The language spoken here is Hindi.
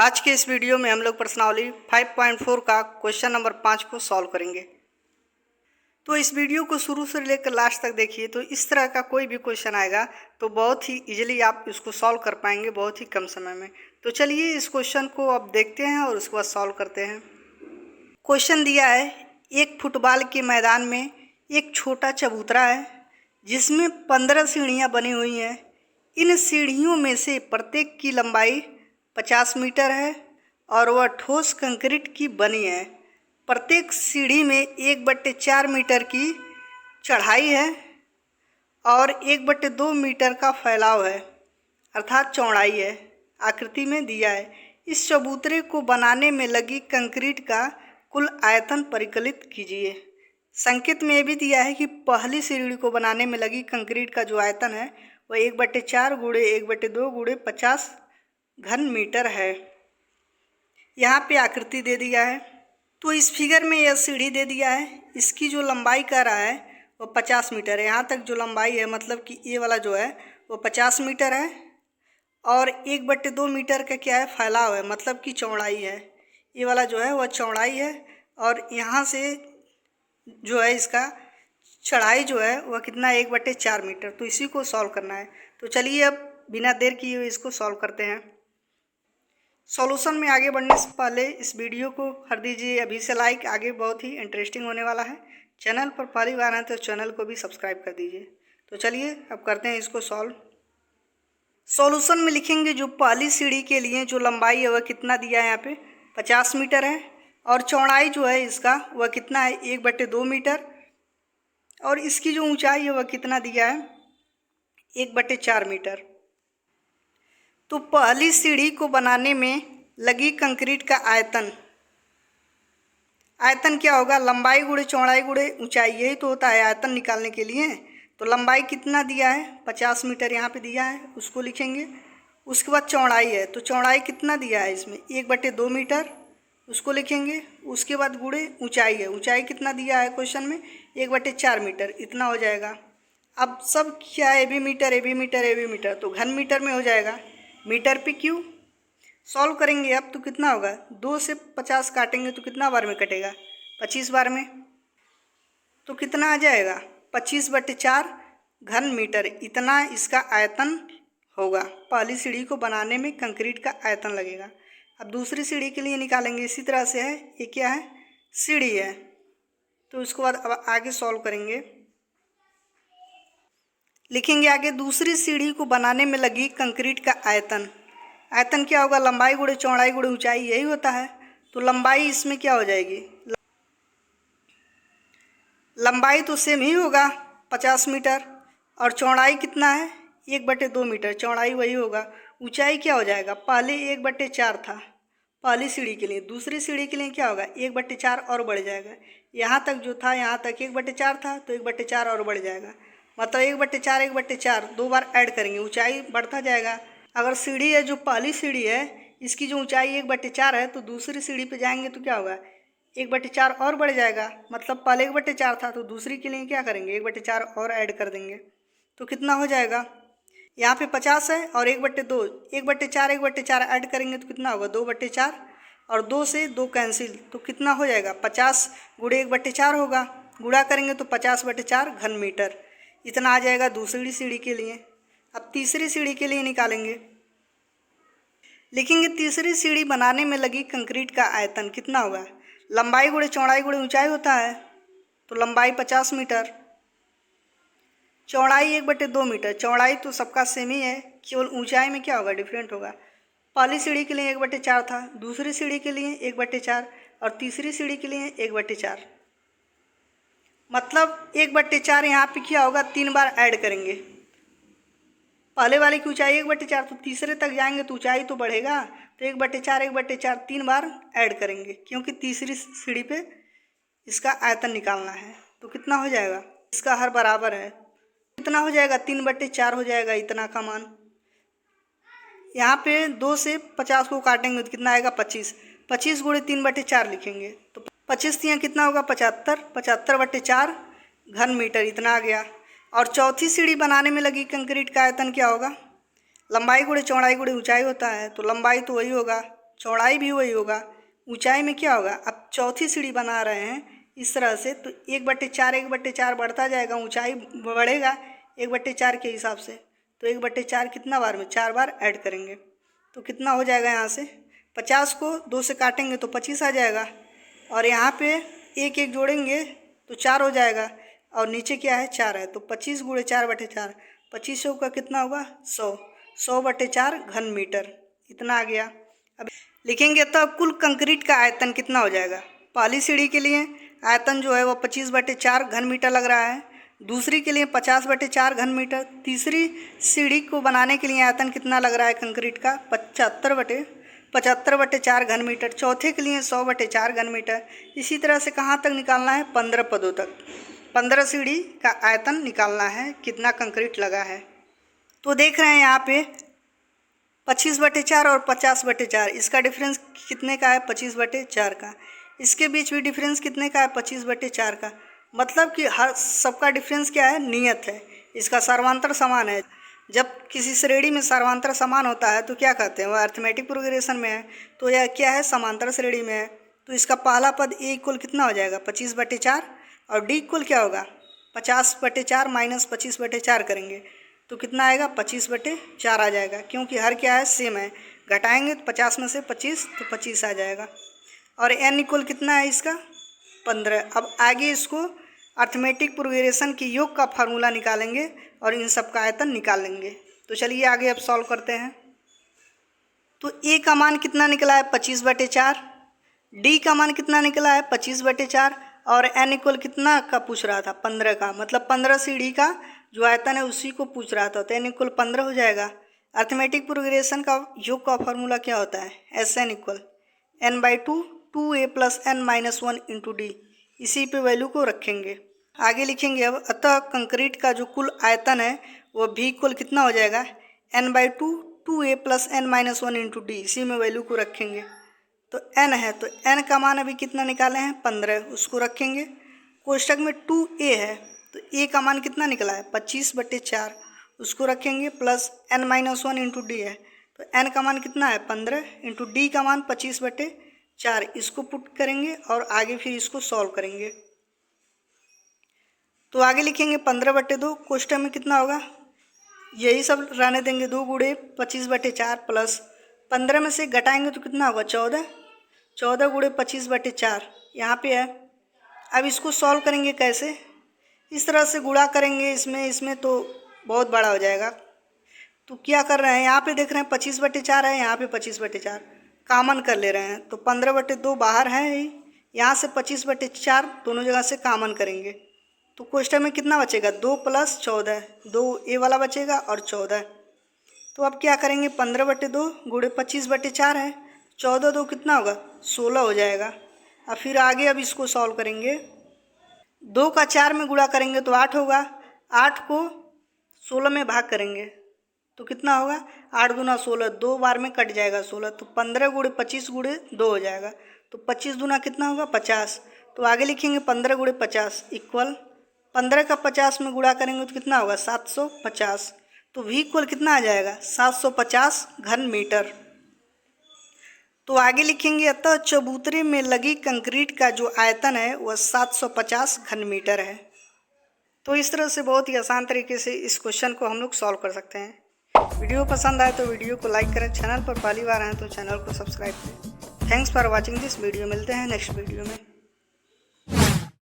आज के इस वीडियो में हम लोग प्रश्नावली 5.4 का क्वेश्चन नंबर 5 को सॉल्व करेंगे। तो इस वीडियो को शुरू से लेकर लास्ट तक देखिए। तो इस तरह का कोई भी क्वेश्चन आएगा तो बहुत ही इजीली आप इसको सॉल्व कर पाएंगे बहुत ही कम समय में। तो चलिए इस क्वेश्चन को अब देखते हैं और उसके बाद सॉल्व करते हैं। क्वेश्चन दिया है, एक फुटबॉल के मैदान में एक छोटा चबूतरा है जिसमें 15 सीढ़ियाँ बनी हुई हैं। इन सीढ़ियों में से प्रत्येक की लंबाई 50 मीटर है और वह ठोस कंक्रीट की बनी है। प्रत्येक सीढ़ी में 1/4 मीटर की चढ़ाई है और 1/2 मीटर का फैलाव है, अर्थात चौड़ाई है। आकृति में दिया है, इस चबूतरे को बनाने में लगी कंक्रीट का कुल आयतन परिकलित कीजिए। संकेत में ये भी दिया है कि पहली सीढ़ी को बनाने में लगी कंक्रीट का जो आयतन है वह 1/4 गुणे 1/2 गुणे 50 घन मीटर है। यहाँ पे आकृति दे दिया है। तो इस फिगर में यह सीढ़ी दे दिया है, इसकी जो लंबाई कह रहा है वो 50 मीटर है। यहाँ तक जो लंबाई है मतलब कि ये वाला जो है वो 50 मीटर है और 1/2 मीटर का क्या है, फैलाव है, मतलब कि चौड़ाई है। ये वाला जो है वह चौड़ाई है और यहाँ से जो है इसका चढ़ाई जो है वह कितना है, 1/4 मीटर। तो इसी को सॉल्व करना है। तो चलिए अब बिना देर किए हुए इसको सॉल्व करते हैं। सॉल्यूशन में आगे बढ़ने से पहले इस वीडियो को कर दीजिए अभी से लाइक, आगे बहुत ही इंटरेस्टिंग होने वाला है। चैनल पर पहली बार आए तो चैनल को भी सब्सक्राइब कर दीजिए। तो चलिए अब करते हैं इसको सॉल्व। सॉल्यूशन में लिखेंगे जो पहली सीढ़ी के लिए जो लंबाई है वह कितना दिया है, यहाँ पे 50 मीटर है और चौड़ाई जो है इसका वह कितना है, 1/2 मीटर और इसकी जो ऊंचाई है वह कितना दिया है, 1/4 मीटर। तो पहली सीढ़ी को बनाने में लगी कंक्रीट का आयतन क्या होगा, लंबाई गुणे चौड़ाई गुणे ऊंचाई, यही तो होता है आयतन निकालने के लिए। तो लंबाई कितना दिया है, 50 मीटर यहाँ पे दिया है, उसको लिखेंगे। उसके बाद चौड़ाई है, तो चौड़ाई कितना दिया है इसमें, 1/2 मीटर, उसको लिखेंगे। उसके बाद गुणे ऊंचाई है, ऊंचाई कितना दिया है क्वेश्चन में, 1/4 मीटर, इतना हो जाएगा। अब सब क्या है, A B metre A B metre A B metre, तो घन मीटर में हो जाएगा, मीटर पे क्यू। सॉल्व करेंगे अब तो कितना होगा, 2 से 50 काटेंगे तो कितना बार में कटेगा, 25 बार में। तो कितना आ जाएगा, 25/4 घन मीटर, इतना इसका आयतन होगा। पहली सीढ़ी को बनाने में कंक्रीट का आयतन लगेगा। अब दूसरी सीढ़ी के लिए निकालेंगे, इसी तरह से है, ये क्या है, सीढ़ी है। तो इसके बाद अब आगे सॉल्व करेंगे। लिखेंगे आगे, दूसरी सीढ़ी को बनाने में लगी कंक्रीट का आयतन क्या होगा, लंबाई गुणे चौड़ाई गुणे ऊंचाई, यही होता है। तो लंबाई इसमें क्या हो जाएगी, लंबाई तो सेम ही होगा 50 मीटर और चौड़ाई कितना है, 1/2 मीटर, चौड़ाई वही होगा। ऊंचाई क्या हो जाएगा, पहले 1/4 था पहली सीढ़ी के लिए, दूसरी सीढ़ी के लिए क्या होगा, 1/4 और बढ़ जाएगा। यहाँ तक जो था, यहाँ तक 1/4 था तो 1/4 और बढ़ जाएगा, मतलब 1/4 1/4 दो बार ऐड करेंगे, ऊंचाई बढ़ता जाएगा। अगर सीढ़ी है जो पहली सीढ़ी है इसकी जो ऊंचाई 1/4 है तो दूसरी सीढ़ी पे जाएंगे तो क्या होगा, 1/4 और बढ़ जाएगा, मतलब पहले 1/4 था तो दूसरी के लिए क्या करेंगे, 1/4 और ऐड कर देंगे। तो कितना हो जाएगा, यहाँ पे 50 है और 1/2, 1/4 1/4 ऐड करेंगे तो कितना होगा, 2/4 और 2 से 2 कैंसिल, तो कितना हो जाएगा, 50 गुणे 1/4 होगा, गुणा करेंगे तो 50/4 घन मीटर, इतना आ जाएगा दूसरी सीढ़ी के लिए। अब तीसरी सीढ़ी के लिए निकालेंगे। लिखेंगे तीसरी सीढ़ी बनाने में लगी कंक्रीट का आयतन कितना होगा, लंबाई गुणे चौड़ाई गुणे ऊंचाई होता है, तो लंबाई 50 मीटर, चौड़ाई 1/2 मीटर, चौड़ाई तो सबका सेम ही है, केवल ऊंचाई में क्या होगा, डिफरेंट होगा। पहली सीढ़ी के लिए 1/4 था, दूसरी सीढ़ी के लिए 1/4 और तीसरी सीढ़ी के लिए 1/4, मतलब 1/4 यहाँ पे क्या होगा, 3 बार ऐड करेंगे। पहले वाले की ऊंचाई 1/4, तो तीसरे तक जाएंगे तो ऊंचाई तो बढ़ेगा, तो 1/4 1/4 3 बार ऐड करेंगे, क्योंकि तीसरी सीढ़ी पे इसका आयतन निकालना है। तो कितना हो जाएगा, इसका हर बराबर है, कितना हो जाएगा, 3/4 हो जाएगा, इतना का मान। यहाँ पे 2 से 50 को काटेंगे तो कितना आएगा, 25, 25 गुणे 3/4 लिखेंगे तो 25 यहाँ कितना होगा, 75, 75/4 घन मीटर, इतना आ गया। और चौथी सीढ़ी बनाने में लगी कंक्रीट का आयतन क्या होगा, लंबाई गुणे चौड़ाई गुणे ऊंचाई होता है, तो लंबाई तो वही होगा चौड़ाई भी वही होगा, ऊंचाई में क्या होगा, अब चौथी सीढ़ी बना रहे हैं इस तरह से, तो 1/4 बढ़ता जाएगा, ऊंचाई बढ़ेगा 1/4 के हिसाब से। तो 1/4 कितना बार में, 4 बार ऐड करेंगे तो कितना हो जाएगा, यहाँ से 50 को 2 से काटेंगे तो 25 आ जाएगा, और यहाँ पे 1 जोड़ेंगे तो 4 हो जाएगा, और नीचे क्या है 4 है, तो 25 × 4/4 2500 का कितना होगा 100, 100/4 घन मीटर, इतना आ गया। अब लिखेंगे तो कुल कंक्रीट का आयतन कितना हो जाएगा। पहली सीढ़ी के लिए आयतन जो है वो 25/4 घन मीटर लग रहा है, दूसरी के लिए 50/4 घन मीटर, तीसरी सीढ़ी को बनाने के लिए आयतन कितना लग रहा है कंक्रीट का 75/4 घन मीटर, चौथे के लिए 100/4 घन मीटर। इसी तरह से कहाँ तक निकालना है, 15 पदों तक, 15 सीढ़ी का आयतन निकालना है कितना कंक्रीट लगा है। तो देख रहे हैं यहाँ पे 25/4 और 50/4, इसका डिफरेंस कितने का है 25/4 का, इसके बीच भी डिफरेंस कितने का है 25/4 का, मतलब कि हर सबका डिफरेंस क्या है, नियत है, इसका सर्वांतर समान है। जब किसी श्रेणी में सर्वांतर समान होता है तो क्या कहते हैं, वह अर्थमेटिक प्रोग्रेशन में है, तो यह क्या है, समांतर श्रेणी में है। तो इसका पहला पद A इक्वल कितना हो जाएगा 25/4, और D इक्वल क्या होगा 50/4 माइनस 25/4 करेंगे तो कितना आएगा 25/4 आ जाएगा, क्योंकि हर क्या है सेम है, घटाएंगे तो 50 में से 25 तो 25 आ जाएगा। और n इक्वल कितना है इसका 15। अब आगे इसको अर्थमेटिक प्रोग्रेशन की योग का फार्मूला निकालेंगे और इन सब का आयतन निकाल लेंगे। तो चलिए आगे अब सॉल्व करते हैं। तो A का मान कितना निकला है 25/4, D का मान कितना निकला है 25/4, और n इक्वल कितना का पूछ रहा था 15 का, मतलब 15 सीढ़ी का जो आयतन है उसी को पूछ रहा था, तो n इक्वल 15 हो जाएगा। अर्थमेटिक प्रोग्रेशन का योग का फार्मूला क्या होता है, SN equal n/2 2a + n - 1 × d, इसी पे वैल्यू को रखेंगे। आगे लिखेंगे अब, अतः कंक्रीट का जो कुल आयतन है वो V इक्वल कितना हो जाएगा n/2 2a + n - 1 × d, इसी में वैल्यू को रखेंगे। तो n है, तो n का मान अभी कितना निकाले हैं 15, उसको रखेंगे। कोष्टक में 2a है, तो a का मान कितना निकला है 25/4, उसको रखेंगे, प्लस n - 1 × d है, तो n का मान कितना है 15 × d का मान 25/4, इसको पुट करेंगे और आगे फिर इसको सॉल्व करेंगे। तो आगे लिखेंगे 15/2, कोष्टक में कितना होगा, यही सब रहने देंगे, 2 × 25/4 प्लस 15 में से घटाएंगे तो कितना होगा 14 × 25/4 यहाँ पे है। अब इसको सॉल्व करेंगे कैसे, इस तरह से गुणा करेंगे इसमें तो बहुत बड़ा हो जाएगा। तो क्या कर रहे हैं, यहाँ पे देख रहे हैं 25/4 है, यहाँ पे 25/4 कॉमन कर ले रहे हैं, तो 15/2 बाहर है ही, यहाँ से 25/4 दोनों जगह से कॉमन करेंगे, तो कोष्टक में कितना बचेगा 2 + 14, 2 ए वाला बचेगा और 14। तो अब क्या करेंगे 15/2 × 25/4 है, 14 2 कितना होगा 16 हो जाएगा। अब फिर आगे अब इसको सॉल्व करेंगे, 2 का 4 में गुणा करेंगे तो 8 होगा, 8 को 16 में भाग करेंगे तो कितना होगा 8 दूना 16, 2 बार में कट जाएगा 16, तो 15 × 25 × 2 हो जाएगा, तो 25 दूना कितना होगा 50। तो आगे लिखेंगे 15 × 50 इक्वल 15 का 50 में गुणा करेंगे तो कितना होगा 750, तो V इक्वल कितना आ जाएगा 750 घन मीटर। तो आगे लिखेंगे, अतः चबूतरे में लगी कंक्रीट का जो आयतन है वह 750 घन मीटर है। तो इस तरह से बहुत ही आसान तरीके से इस क्वेश्चन को हम लोग सॉल्व कर सकते हैं। वीडियो पसंद आए तो वीडियो को लाइक करें, चैनल पर पहली बार आए तो चैनल को सब्सक्राइब करें। Thanks for watching this video, मिलते हैं नेक्स्ट वीडियो में।